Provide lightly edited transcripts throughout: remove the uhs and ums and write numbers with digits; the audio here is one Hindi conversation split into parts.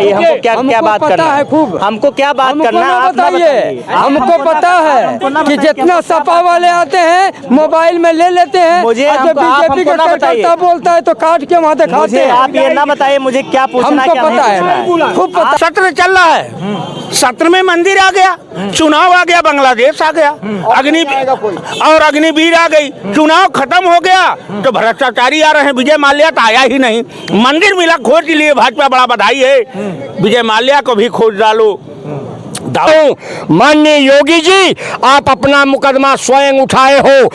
बताइए हमको क्या क्या बात करना है, खूब हमको क्या बात करना है, बताइए। हमको पता है कि जितना सपा वाले आते हैं मोबाइल में ले लेते हैं, मुझे बीजेपी का कार्यकर्ता बोलता है तो काट के वहाँ दिखाते हैं। आप ये ना बताइए मुझे क्या पूछना है, हमको पता है, खूब पता। सत्र चल रहा है, सत्र में मंदिर आ गया, चुनाव आ गया, बांग्लादेश आ गया, अग्निवीर आ गई, चुनाव खत्म हो गया तो भ्रष्टाचारी आ रहे हैं। विजय माल्या तो आया ही नहीं, मंदिर मिला खोज लिए, भाजपा बड़ा बधाई है, विजय माल्या को भी खोज डालो। माननीय योगी जी, आप अपना मुकदमा स्वयं उठाए हो,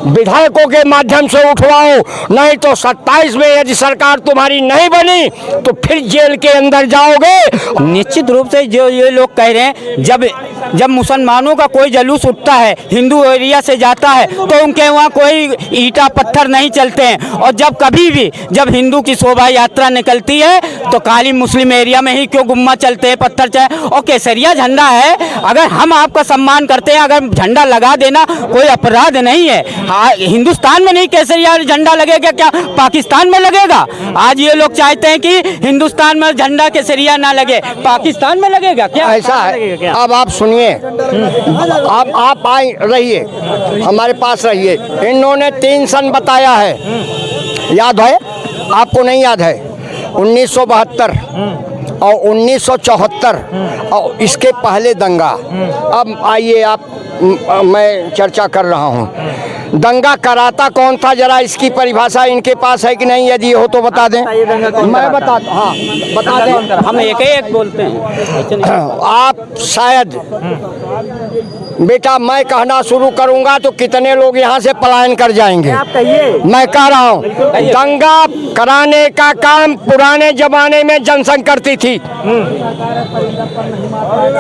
विधायकों के माध्यम से उठवाओ, नहीं तो 27 में यदि सरकार तुम्हारी नहीं बनी तो फिर जेल के अंदर जाओगे। निश्चित रूप से जो ये लोग कह रहे हैं, जब मुसलमानों का कोई जुलूस उठता है, हिंदू एरिया से जाता है, तो उनके वहाँ कोई ईंटा पत्थर नहीं चलते हैं, और जब कभी भी जब हिंदू की शोभा यात्रा निकलती है तो खाली मुस्लिम एरिया में ही क्यों गुम्मा चलते हैं, पत्थर चलते, और केसरिया झंडा है। अगर हम आपका सम्मान करते हैं, अगर झंडा लगा देना कोई अपराध नहीं है। हिंदुस्तान में नहीं केसरिया झंडा लगेगा, क्या पाकिस्तान में लगेगा? आज ये लोग चाहते हैं कि हिंदुस्तान में झंडा केसरिया ना लगे, पाकिस्तान में लगेगा क्या? ऐसा है। अब आप सुनिए, अब आप आए रहिए, हमारे पास रहिए। इन्होंने 3 सन बताया है, याद है आपको? नहीं याद है? 1972 और 1974 और इसके पहले दंगा। अब आइए आप, मैं चर्चा कर रहा हूँ। दंगा कराता कौन था, जरा इसकी परिभाषा इनके पास है कि नहीं? यदि हो तो बता दें। मैं बता, हाँ बता दें। हम एक बोलते हैं। आप शायद बेटा, मैं कहना शुरू करूंगा तो कितने लोग यहाँ से पलायन कर जाएंगे। आप कहिए। मैं कह रहा हूँ, दंगा कराने का काम पुराने जमाने में जनसंघ करती थी।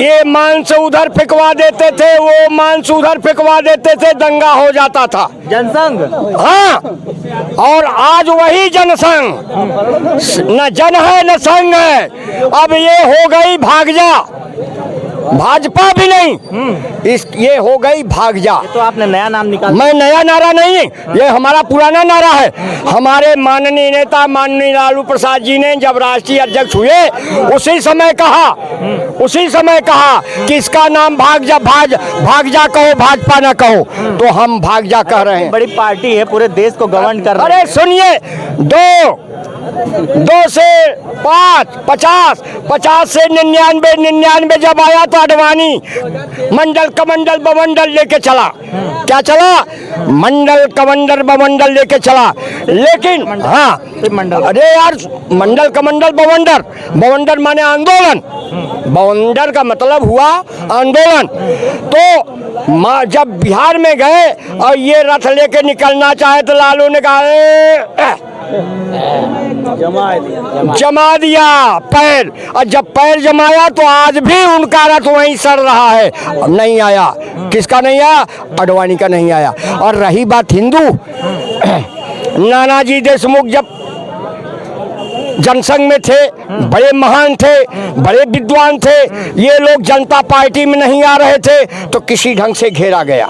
ये मांस उधर फेंकवा देते थे, वो मांस उधर फेंकवा देते थे, दंगा हो जाता था। जनसंघ, हाँ। और आज वही जनसंघ, न जन है न संघ है। अब ये हो गई भाग जा, भाजपा भी नहीं, ये हो गई भाग जा। तो आपने नया नाम निकाला। मैं नया नारा नहीं, ये हमारा पुराना नारा है। हमारे माननीय नेता माननीय लालू प्रसाद जी ने जब राष्ट्रीय अध्यक्ष हुए, उसी समय कहा कि इसका नाम भाग जा कहो, भाजपा न कहो, तो हम भाग जा कह रहे हैं। बड़ी पार्टी है, पूरे देश को गवर्न कर रही है। अरे सुनिए, 2 से 5, 50 से 99 जब आया तो अडवाणी मंडल कमंडल बमंडल लेके चला। क्या चला? मंडल कमंडल बमंडल लेके चला। लेकिन हाँ, अरे यार, मंडल कमंडल बमंडल माने आंदोलन, बवंडर का मतलब हुआ आंदोलन। तो जब बिहार में गए और ये रथ लेके निकलना चाहे तो लालू ने कहा जमा दिया पैर, और जब पैर जमाया तो आज भी उनका रथ वहीं सड़ रहा है। अब नहीं आया, किसका नहीं आया? अडवाणी का नहीं आया। और रही बात हिंदू, नानाजी देशमुख जब जनसंघ में थे, बड़े महान थे, बड़े विद्वान थे, ये लोग जनता पार्टी में नहीं आ रहे थे तो किसी ढंग से घेरा गया।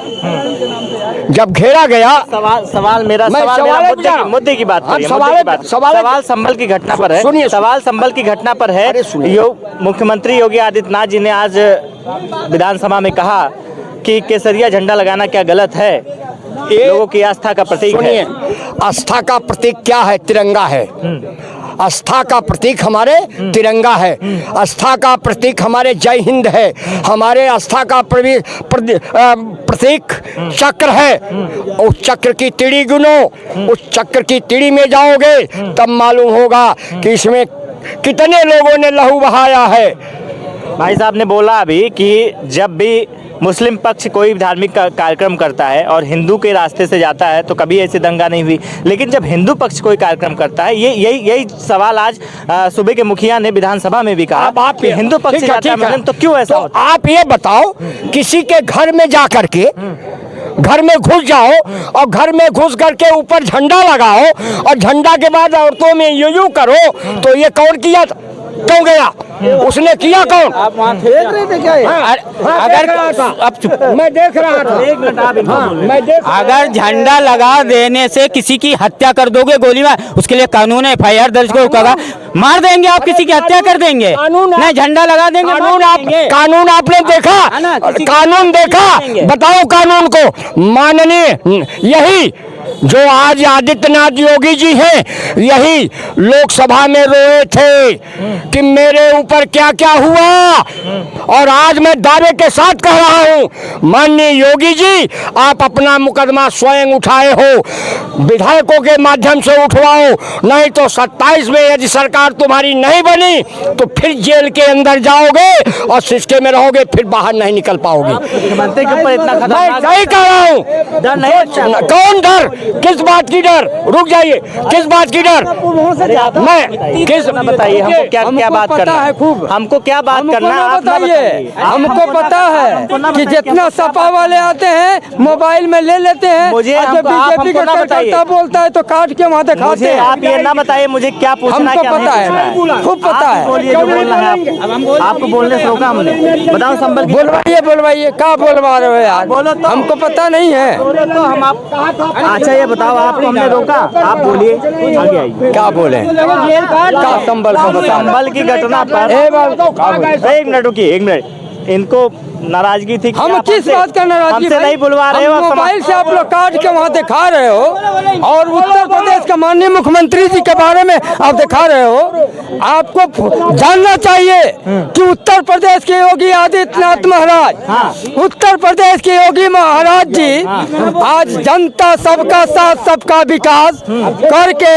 जब घेरा गया, सवाल मेरा मुद्दे की बात करिए। सवाल संभल की घटना पर है। सुनिए, सवाल संभल की घटना पर है। मुख्यमंत्री योगी आदित्यनाथ जी ने आज विधानसभा में कहा कि केसरिया झंडा लगाना क्या गलत है? लोगों की आस्था का प्रतीक है। आस्था का प्रतीक क्या है? तिरंगा है। आस्था का प्रतीक हमारे तिरंगा है। आस्था का प्रतीक हमारे जय हिंद है। हमारे आस्था का प्रतीक चक्र है। उस चक्र की तिड़ी गिनो, उस चक्र की तिड़ी में जाओगे तब मालूम होगा कि इसमें कितने लोगों ने लहू बहाया है। भाई साहब ने बोला अभी कि जब भी मुस्लिम पक्ष कोई धार्मिक कार्यक्रम करता है और हिंदू के रास्ते से जाता है तो कभी ऐसी दंगा नहीं हुई, लेकिन जब हिंदू पक्ष कोई कार्यक्रम करता है, यही सवाल आज सूबे के मुखिया ने विधानसभा में भी कहा। आप हिंदू पक्ष से जाता है तो क्यों ऐसा होता है? आप ये बताओ, किसी के घर में जा करके घर में घुस जाओ और घर में घुस करके ऊपर झंडा लगाओ और झंडा के बाद औरतों में यूं करो, तो ये कौन किया था? क्यों गया? उसने किया कौन? आप वहाँ देख रहे थे क्या? अगर अब मैं देख रहा था। एक मिनट आप इनको बोलने। मैं देख अगर झंडा लगा देने से किसी की हत्या कर दोगे गोली में, उसके लिए कानून है, FIR दर्ज होगा। मार देंगे आप, किसी की हत्या कर देंगे? कानून- नहीं, झंडा लगा देंगे, कानून आपने देखा? है ना, किसी- कानून देखा? बताओ कानून को। माननीय यही जो आज आदित्यनाथ योगी जी हैं, यही लोकसभा में रोए थे कि मेरे ऊपर क्या क्या हुआ, और आज मैं दावे के साथ कह रहा हूं, माननीय योगी जी आप अपना मुकदमा स्वयं उठाए हो, विधायकों के माध्यम से उठवाओ, नहीं तो 27 में यदि सरकार तुम्हारी नहीं बनी तो फिर जेल के अंदर जाओगे और सिस्के में रहोगे, फिर बाहर नहीं निकल पाओगे। मुख्यमंत्री के ऊपर इतना मैं खतरनाक सही कह रहा हूं। डर नहीं लगता? कौन डर? किस बात की डर? रुक जाइए, किस बात की डर? मैं किस बताइए हमको क्या हमको क्या बात पता करना है खूब। हमको क्या बात हमको करना ना आप ना बताइए, हमको पता है हमको ना कि बताइए, जितना सपा वाले आते हैं मोबाइल में ले लेते हैं, मुझे और जब हमको- आप बीजेपी हमको का ना बताइए। कार्यकर्ता बोलता है तो काट के वहाँ दिखाते मुझे हैं। आप ये ना बताइए मुझे क्या पूछना है, हमको क्या नहीं पता है, पूछना खूब पता आप है। बोलिए जो बोलना है आपको। आपको बोलने से रोका हमने। बताओ संभल की बोलवाइए, क्या बोलवा रहे हो यार? बोलो तो। हमको पता नहीं है। बोलो तो हम आप अच्छा ये बताओ आपको हमने रोका? आप बोलिए, आगे आइए। क्या बोले? क्या संबल का बता? संभल की घटना पर एक मिनट रुकिए, एक मिनट। इनको नाराजगी थी कि हम आप किस हमसे- बात का नाराजगी? हमसे भाई? नहीं बुलवा रहे हो हम आप मोबाइल से आप लोग काट के वहाँ दिखा रहे हो, और उत्तर प्रदेश के माननीय मुख्यमंत्री जी के बारे में आप दिखा रहे हो। आपको जानना चाहिए कि उत्तर प्रदेश के योगी आदित्यनाथ महाराज, उत्तर प्रदेश के योगी महाराज जी आज जनता सबका साथ सबका विकास करके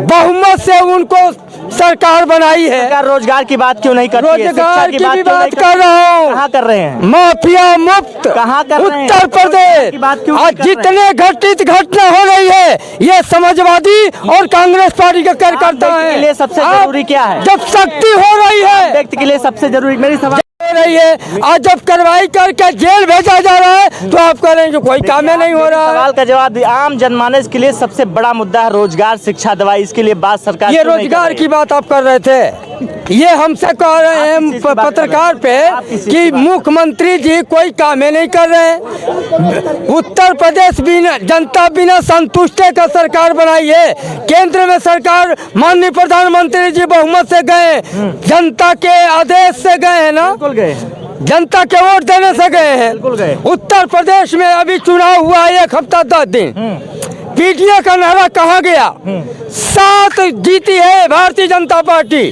बहुमत से उनको सरकार बनाई है। सरकार रोजगार की बात क्यों नहीं करती है? शिक्षा रोजगार की भी क्यों नहीं बात करती? कर रहा हूँ। कहाँ कर रहे हैं? माफिया मुक्त कहाँ कर रहे हैं? उत्तर प्रदेश की बात क्यों आज नहीं कर रहे जितने घटित घटना हो रही है, ये समाजवादी और कांग्रेस पार्टी के कार्यकर्ता आप व्यक्ति है। के लिए सबसे जरूरी क्या है? जब शक्ति हो रही है, व्यक्ति के लिए सबसे जरूरी मेरी सवाल हो रही है, और जब कार्रवाई करके जेल भेजा जा रहा है, तो आप कह रहे हैं कि कोई काम नहीं हो रहा है। सवाल का जवाब दिया। आम जनमानस के लिए सबसे बड़ा मुद्दा है रोजगार, शिक्षा, दवाई। इसके लिए बात सरकार ये क्यों नहीं कर रोजगार रही की है? बात आप कर रहे थे। ये हमसे कह रहे आप हैं किस चीज़ की बात पत्रकार कर रहे हैं? आप पे किस चीज़ कि की बात? मुख्यमंत्री जी कोई काम ही नहीं कर रहे हैं। उत्तर प्रदेश बिना जनता बिना संतुष्टि का सरकार बनाई है। केंद्र में सरकार माननीय प्रधानमंत्री जी बहुमत से गए, जनता के आदेश से गए हैं ना, बिल्कुल गए हैं। जनता के वोट देने से गए हैं। बिल्कुल गए। उत्तर प्रदेश में अभी चुनाव हुआ है, 1 हफ्ता 10 दिन। पीटीए का नारा कहाँ गया? 7 जीती है भारतीय जनता पार्टी।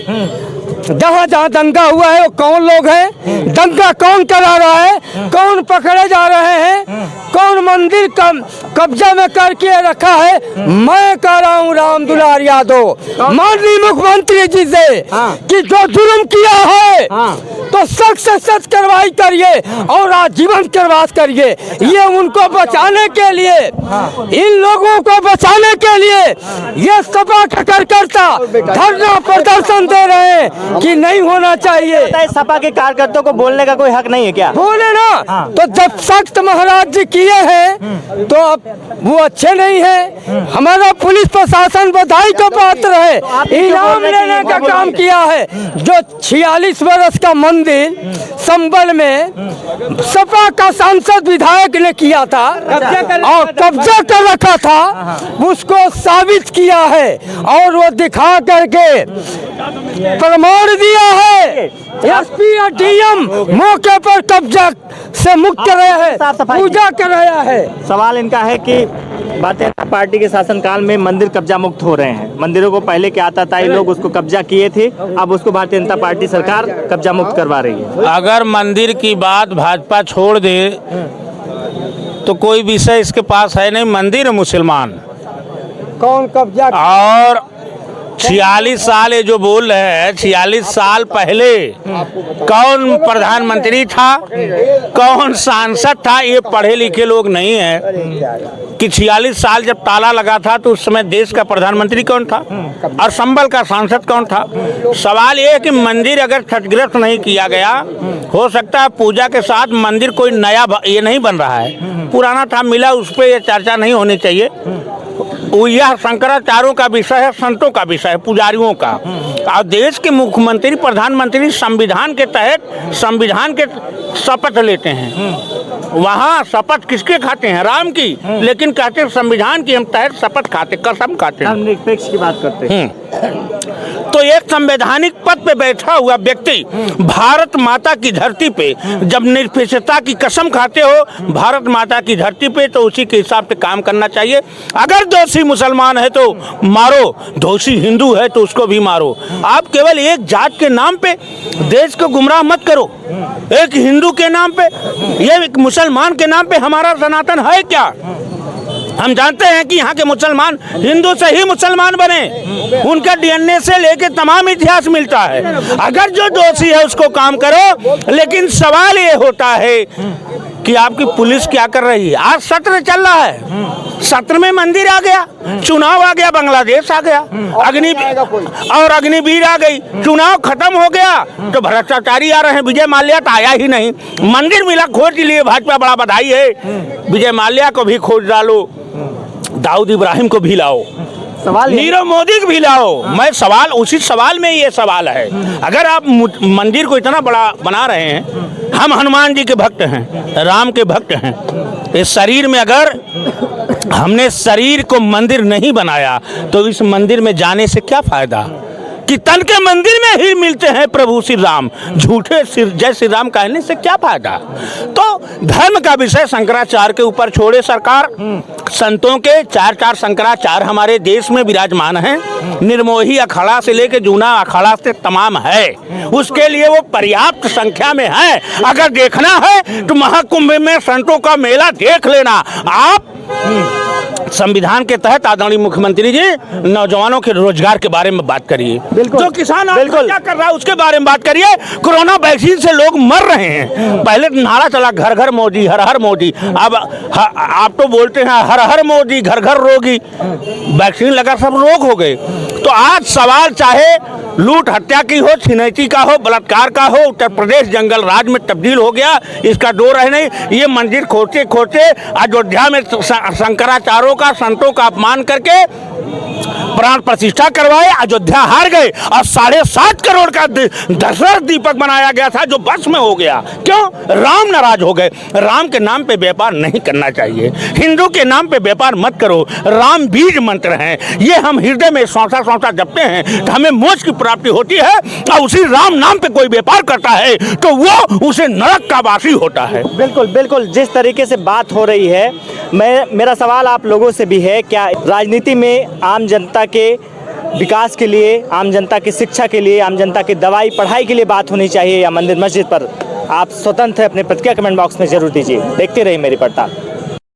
जहाँ जहाँ दंगा हुआ है वो कौन लोग हैं? दंगा कौन करा रहा है? कौन पकड़े जा रहे हैं? कौन मंदिर कब्जा में करके रखा है? मैं कह रहा हूँ राम दुलार यादव माननीय मुख्यमंत्री जी से कि जो जुर्म किया है तो सख्त से सख्त कार्रवाई करिए और आजीवन कारावास करिए। ये उनको बचाने के लिए, इन लोगों को बचाने के लिए ये सपा का कार्यकर्ता धरना प्रदर्शन दे रहे हैं कि नहीं होना चाहिए। पता है, सपा के कार्यकर्ताओं को बोलने का कोई हक नहीं है क्या? बोले ना, तो जब सख्त महाराज जी किए हैं तो अब वो अच्छे नहीं है। हमारा पुलिस प्रशासन बधाई का पात्र है, इनाम लेने का काम किया है। जो 46 वर्ष का मंदिर संबल में सपा का सांसद विधायक ने किया था और कब्जा कर रखा था, उसको साबित किया है और वो दिखा करके प्रमाण दिया है। एसपी और डीएम मौके पर कब्जा से मुक्त कर रहे हैं, पूजा कर रहा है। सवाल इनका है कि भारतीय जनता पार्टी के शासनकाल में मंदिर कब्जा मुक्त हो रहे हैं। मंदिरों को पहले क्या आता था, ये लोग उसको कब्जा किए थे, अब उसको भारतीय जनता पार्टी सरकार कब्जा मुक्त करवा रही है। अगर मंदिर की बात भाजपा छोड़ दे तो कोई विषय इसके पास है नहीं। मंदिर मुसलमान कौन कब्जा और 46 साल ये जो बोल रहे हैं, 46 साल पहले कौन प्रधानमंत्री था, कौन सांसद था, ये पढ़े लिखे लोग नहीं हैं कि 46 साल जब ताला लगा था तो उस समय देश का प्रधानमंत्री कौन था और संबल का सांसद कौन था। सवाल ये है कि मंदिर अगर क्षतिग्रस्त नहीं किया गया, हो सकता है पूजा के साथ मंदिर कोई नया ये नहीं बन रहा है, पुराना था मिला, उस पर ये चर्चा नहीं होनी चाहिए। यह शंकराचार्यों का विषय है, संतों का विषय है, पुजारियों का। और देश के मुख्यमंत्री प्रधानमंत्री संविधान के तहत संविधान के शपथ लेते हैं। वहाँ शपथ किसके खाते हैं? राम की। लेकिन कहते हैं संविधान की हम तहत शपथ खाते, कसम खाते हैं। धर्मनिरपेक्ष की बात करते हैं। तो एक संवैधानिक पद पे बैठा हुआ व्यक्ति भारत माता की धरती पे जब निरपेक्षता की कसम खाते हो भारत माता की धरती पे, तो उसी के हिसाब से काम करना चाहिए। अगर दोषी मुसलमान है तो मारो, दोषी हिंदू है तो उसको भी मारो। आप केवल एक जात के नाम पे देश को गुमराह मत करो। एक हिंदू के नाम पे, ये एक मुसलमान के नाम पे हमारा सनातन है क्या? हम जानते हैं कि यहाँ के मुसलमान हिंदू से ही मुसलमान बने, उनका डीएनए से लेके तमाम इतिहास मिलता है। अगर जो दोषी है उसको काम करो, लेकिन सवाल ये होता है कि आपकी पुलिस क्या कर रही है? आज सत्र चल रहा है, सत्र में मंदिर आ गया, चुनाव आ गया, बांग्लादेश आ गया, अग्निवीर आ गई, चुनाव खत्म हो गया तो भ्रष्टाचारी आ रहे हैं। विजय माल्या तो आया ही नहीं, मंदिर मिला खोज लिए, भाजपा बड़ा बधाई है। विजय माल्या को भी खोज डालो, दाऊद इब्राहिम को भी लाओ, सवाल नीरव मोदी को भी लाओ। मैं सवाल उसी सवाल में ये सवाल है, अगर आप मंदिर को इतना बड़ा बना रहे हैं, हम हनुमान जी के भक्त हैं, राम के भक्त हैं, इस शरीर में अगर हमने शरीर को मंदिर नहीं बनाया तो इस मंदिर में जाने से क्या फायदा? कि तन के मंदिर में ही मिलते हैं प्रभु श्री राम, झूठे जय श्री राम कहने से क्या फायदा? तो धर्म का विषय शंकराचार्य के ऊपर छोड़े सरकार। संतों के चार शंकराचार्य हमारे देश में विराजमान हैं। निर्मोही अखाड़ा से लेके जूना अखाड़ा से तमाम है, उसके लिए वो पर्याप्त संख्या में है। अगर देखना है तो महाकुंभ में संतों का मेला देख लेना। आप संविधान के तहत आदरणीय मुख्यमंत्री जी नौजवानों के रोजगार के बारे में बात करिए, जो किसान क्या कर रहा है उसके बारे में बात करिए। कोरोना वैक्सीन से लोग मर रहे हैं, पहले नारा चला घर घर मोदी, हर हर मोदी, अब आप तो बोलते हैं हर हर मोदी, घर घर रोगी। वैक्सीन लगा सब रोग हो गए। तो आज सवाल चाहे लूट हत्या की हो, छिनैती का हो, बलात्कार का हो, उत्तर प्रदेश जंगल राज में तब्दील हो गया, इसका दो रह नहीं। ये मंदिर खोते खोते अयोध्या में शंकराचार्यों का, संतों का अपमान करके प्राण प्रतिष्ठा करवाए, अयोध्या हार गए और 7.5 करोड़ का दशरथ दीपक बनाया गया था जो बस में हो गया। क्यों? राम नाराज हो गए। राम के नाम पे व्यापार नहीं करना चाहिए, हिंदू के नाम पे व्यापार मत करो। राम बीज मंत्र हैं, ये हम हृदय में सौंसा सौंसा जपते हैं तो हमें मोक्ष की प्राप्ति होती है। और उसी राम नाम पे कोई व्यापार करता है तो वो उसे नरक का वासी होता है। बिल्कुल बिल्कुल, जिस तरीके से बात हो रही है, मेरा सवाल आप लोगों से भी है, क्या राजनीति में आम जनता के विकास के लिए, आम जनता की शिक्षा के लिए, आम जनता की दवाई पढ़ाई के लिए बात होनी चाहिए या मंदिर मस्जिद पर? आप स्वतंत्र हैं, अपने प्रतिक्रिया कमेंट बॉक्स में जरूर दीजिए। देखते रहिए मेरी पड़ताल।